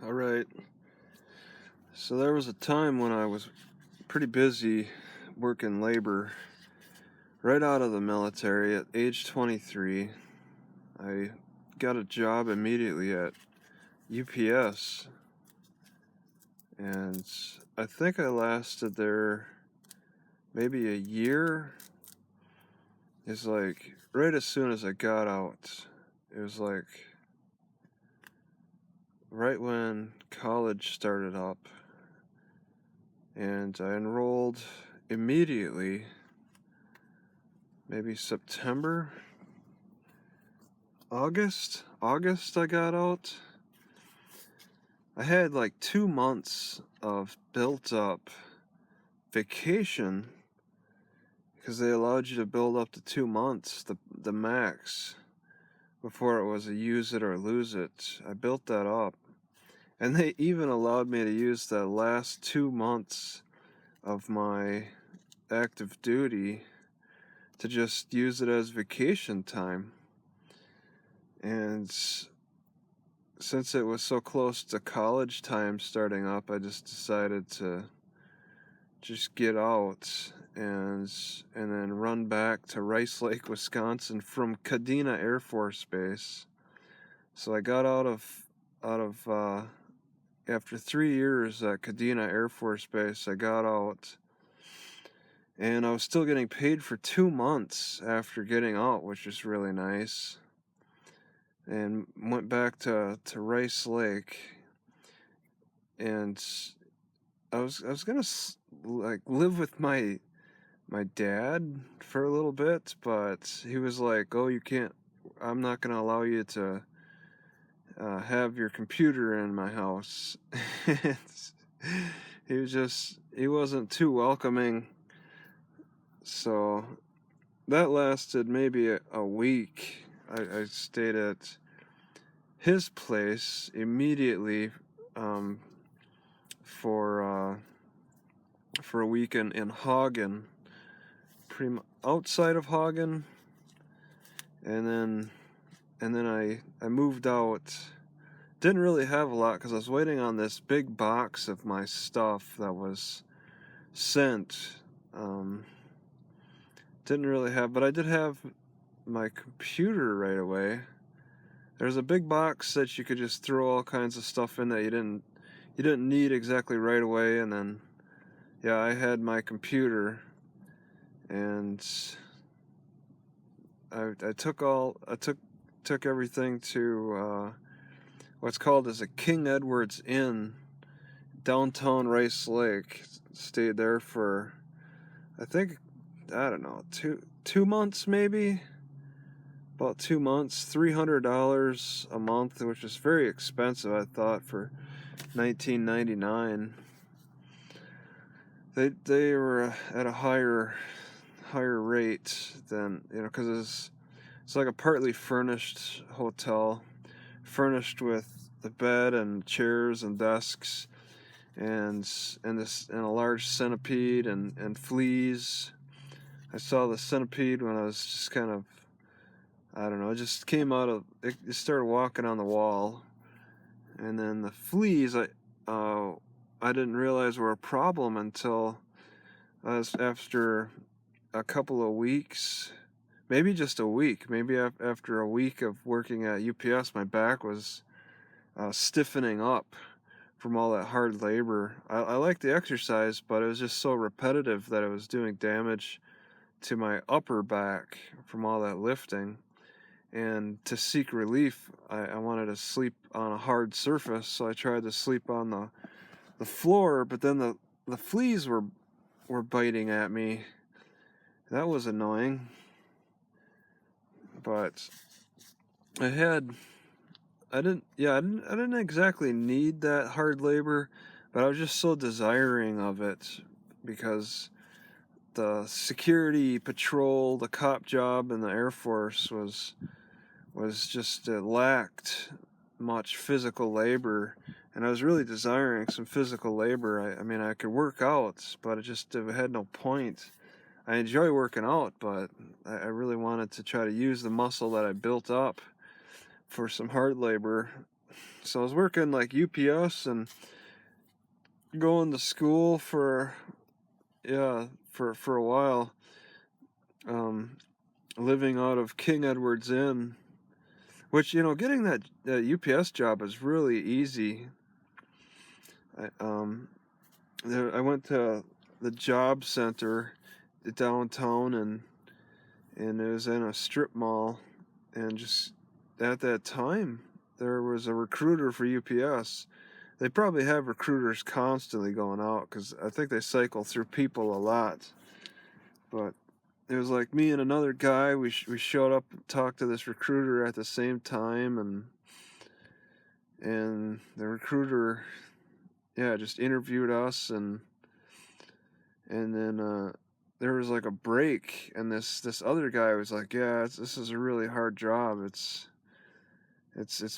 All right. So there was a time when I was pretty busy working labor right out of the military at age 23. I got a job immediately at UPS, and I think I lasted there maybe a year. It's like right as soon as I got out. It was like right when college started up, and I enrolled immediately, maybe September, August I got out. I had like 2 months of built up vacation because they allowed you to build up to 2 months, the max, before it was a use it or lose it. I built that up, and they even allowed me to use the last 2 months of my active duty to just use it as vacation time. And since it was so close to college time starting up, I just decided to just get out and then run back to Rice Lake, Wisconsin from Kadena Air Force Base. So I got out of after 3 years at Kadena Air Force Base, I got out, and I was still getting paid for 2 months after getting out, which is really nice. And went back to Rice Lake, and I was gonna like live with my dad for a little bit, but he was like, "Oh, you can't. I'm not gonna allow you to have your computer in my house." He wasn't too welcoming, so that lasted maybe a week. I stayed at his place immediately for a week in Hagen, outside of Hagen, and then I moved out. Didn't really have a lot because I was waiting on this big box of my stuff that was sent. Didn't really have, but I did have my computer right away. There's a big box that you could just throw all kinds of stuff in that you didn't need exactly right away, and then yeah, I had my computer, and I took everything to what's called as a King Edward's Inn, downtown Rice Lake. Stayed there for, I think, I don't know, two months maybe, about 2 months, $300 a month, which is very expensive, I thought, for 1999. They were at a higher rate than, because it's like a partly furnished hotel, furnished with the bed and chairs and desks, and a large centipede and fleas. I saw the centipede when I was just kind of, I don't know, it just came out of it. It started walking on the wall, and then the fleas I didn't realize were a problem until after a couple of weeks, maybe just a week. Maybe after a week of working at UPS, my back was stiffening up from all that hard labor. I liked the exercise, but it was just so repetitive that it was doing damage to my upper back from all that lifting. And to seek relief, I wanted to sleep on a hard surface, so I tried to sleep on the floor, but then the fleas were biting at me. That was annoying. But I didn't exactly need that hard labor, but I was just so desiring of it because the security patrol, the cop job in the Air Force was just, it lacked much physical labor, and I was really desiring some physical labor. I mean, I could work out, but it had no point. I enjoy working out, but I really wanted to try to use the muscle that I built up for some hard labor. So I was working like UPS and going to school for a while, living out of King Edward's Inn, which, getting that UPS job is really easy. I went to the job center downtown, and it was in a strip mall, and just at that time there was a recruiter for UPS. They probably have recruiters constantly going out because I think they cycle through people a lot. But it was like me and another guy. We showed up and talked to this recruiter at the same time, and the recruiter, just interviewed us, and then there was like a break, and this other guy was like, "Yeah, this is a really hard job. It's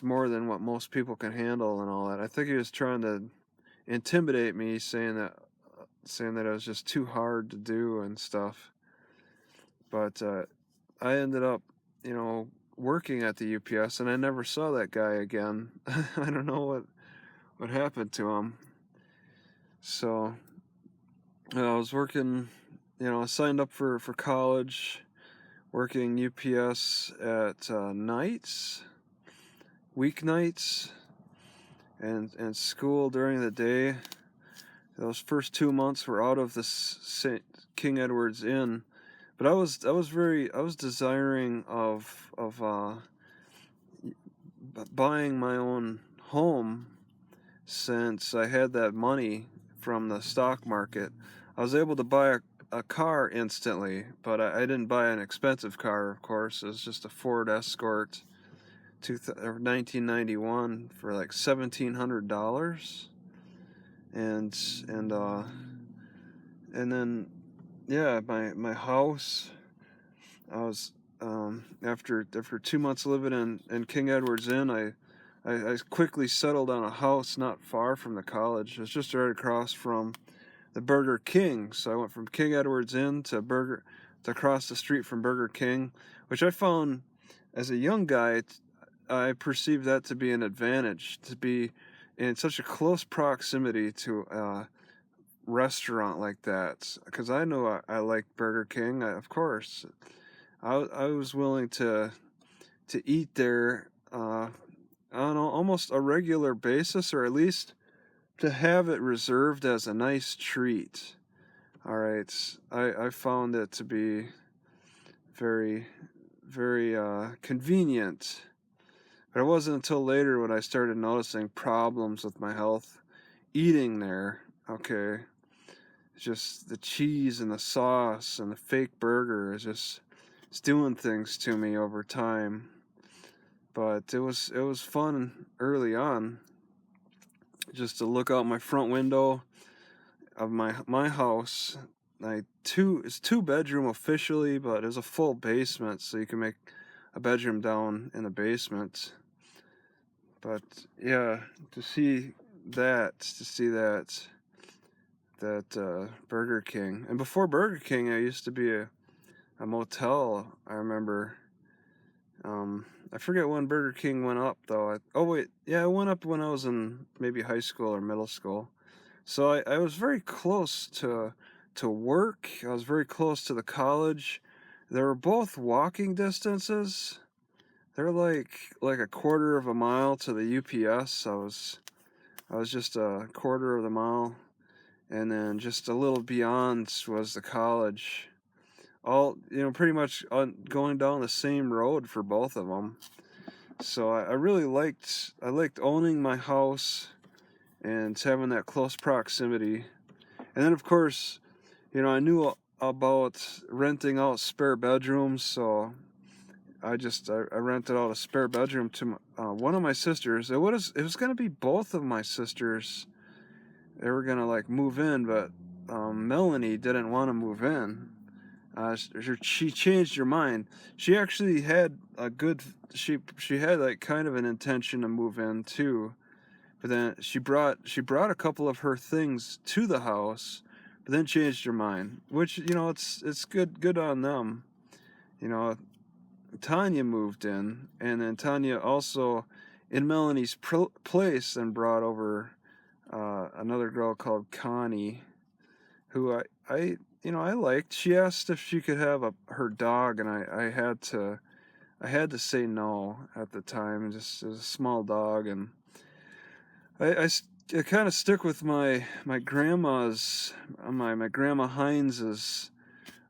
more than what most people can handle and all that." I think he was trying to intimidate me, saying that it was just too hard to do and stuff. But I ended up, working at the UPS, and I never saw that guy again. I don't know what happened to him. So I was working, I signed up for college, working UPS at nights, weeknights, and school during the day. Those first 2 months were out of the King Edward's Inn, but I was desiring of buying my own home, since I had that money from the stock market. I was able to buy a car instantly, but I didn't buy an expensive car, of course. It was just a Ford Escort 1991 for like $1,700. And then my house, I was after 2 months living in King Edward's Inn, I quickly settled on a house not far from the college. It was just right across from the Burger King. So I went from King Edward's Inn to across the street from Burger King, which I found as a young guy, I perceived that to be an advantage, to be in such a close proximity to a restaurant like that, because I know I like Burger King. Of course, I was willing to eat there on almost a regular basis, or at least to have it reserved as a nice treat. All right, I found it to be very, very convenient. But it wasn't until later when I started noticing problems with my health eating there. Okay, just the cheese and the sauce and the fake burger is just, it's doing things to me over time. But it was fun early on, just to look out my front window of my house. It's 2 bedroom officially, but it's a full basement, so you can make a bedroom down in the basement. But yeah, to see that Burger King. And before Burger King, I used to be a motel. I remember. I forget when Burger King went up though. It went up when I was in maybe high school or middle school. So I was very close to work. I was very close to the college. They were both walking distances. They're like a quarter of a mile to the UPS. I was just a quarter of the mile, and then just a little beyond was the college. All, pretty much going down the same road for both of them. So I really liked owning my house and having that close proximity. And then of course, I knew about renting out spare bedrooms, so I rented out a spare bedroom to one of my sisters. It was going to be both of my sisters. They were going to like move in, but Melanie didn't want to move in. She changed her mind. She actually had she had like kind of an intention to move in too, but then she brought a couple of her things to the house, but then changed her mind. Which, it's good on them. Tanya moved in, and then Tanya also in Melanie's place and brought over another girl called Connie, who I liked. She asked if she could have her dog, and I had to say no at the time. Just as a small dog, and I kind of stuck with my grandma's my grandma Heinz's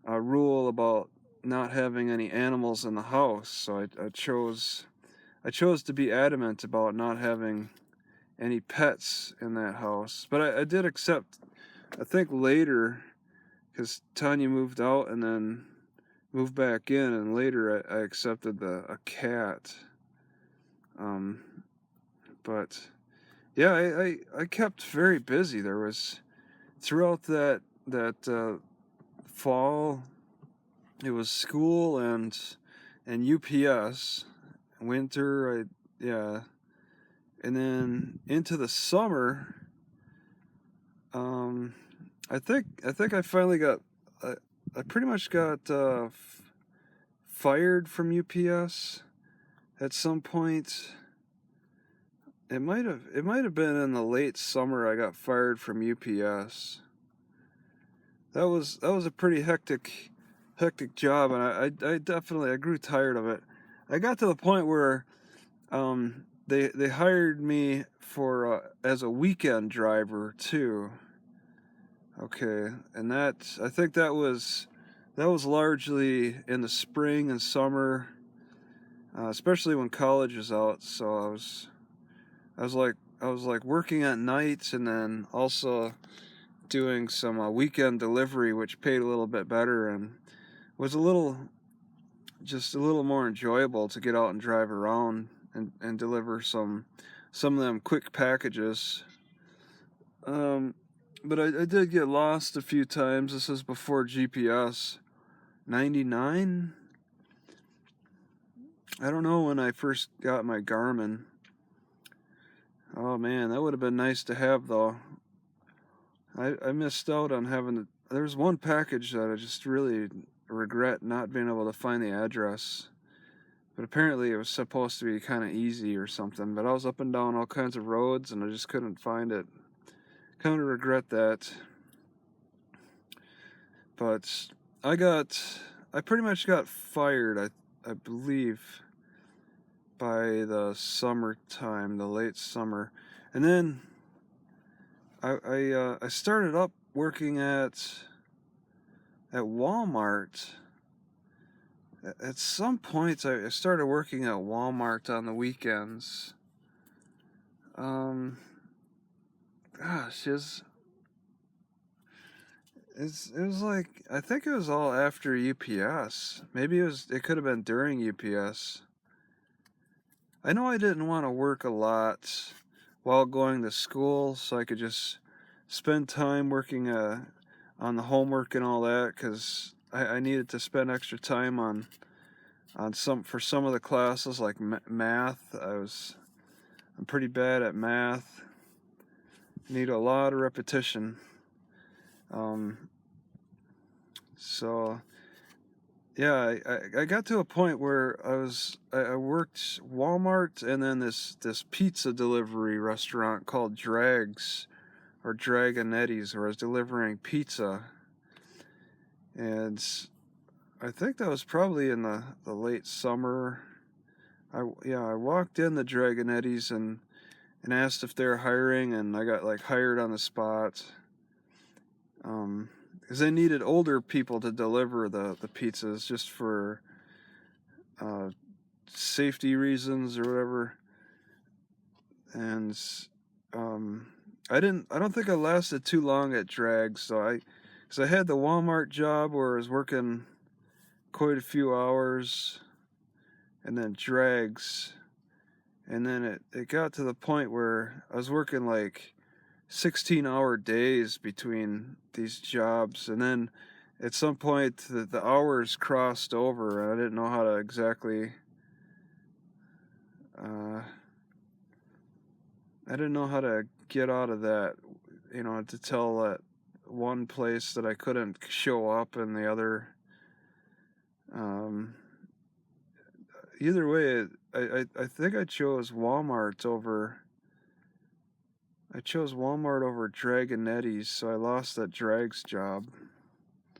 rule about not having any animals in the house. So I chose to be adamant about not having any pets in that house. But I did accept, I think later, because Tanya moved out and then moved back in, and later I accepted a cat. Um, but yeah, I kept very busy. There was throughout that fall, it was school and UPS. Winter, yeah, and then into the summer. Um, I think I finally got. I pretty much got fired from UPS at some point. It might have been in the late summer I got fired from UPS. That was a pretty hectic job, and I definitely I grew tired of it. I got to the point where they hired me for as a weekend driver too. Okay, and I think that was largely in the spring and summer, especially when college was out. So I was like working at nights and then also doing some weekend delivery, which paid a little bit better and was just a little more enjoyable to get out and drive around and deliver some of them quick packages. But I did get lost a few times. This is before GPS. 99? I don't know when I first got my Garmin. Oh man, that would have been nice to have though. I missed out on having there's one package that I just really regret not being able to find the address. But apparently it was supposed to be kind of easy or something. But I was up and down all kinds of roads and I just couldn't find it. Kind of regret that. But I pretty much got fired, I believe, by the summertime, the late summer. And then I started up working at Walmart. At some point, I started working at Walmart on the weekends. Gosh, it was like, I think it was all after UPS. Maybe it could have been during UPS. I know I didn't want to work a lot while going to school, so I could just spend time working on the homework and all that, because I needed to spend extra time on for some of the classes like math. I'm pretty bad at math. Need a lot of repetition. So yeah, I got to a point where I worked Walmart and then this pizza delivery restaurant called Drags or Dragonetti's, where I was delivering pizza. And I think that was probably in the late summer. I walked in the Dragonetti's and asked if they were hiring, and I got like hired on the spot. Because they needed older people to deliver the pizzas just for safety reasons or whatever. And I don't think I lasted too long at Drags. Because I had the Walmart job where I was working quite a few hours, and then Drags, and then it got to the point where I was working like 16-hour days between these jobs, and then at some point the hours crossed over and I didn't know how to exactly I didn't know how to get out of that, to tell that one place that I couldn't show up and the other either way, I think I chose Walmart over Dragonetti's, so I lost that Drag's job.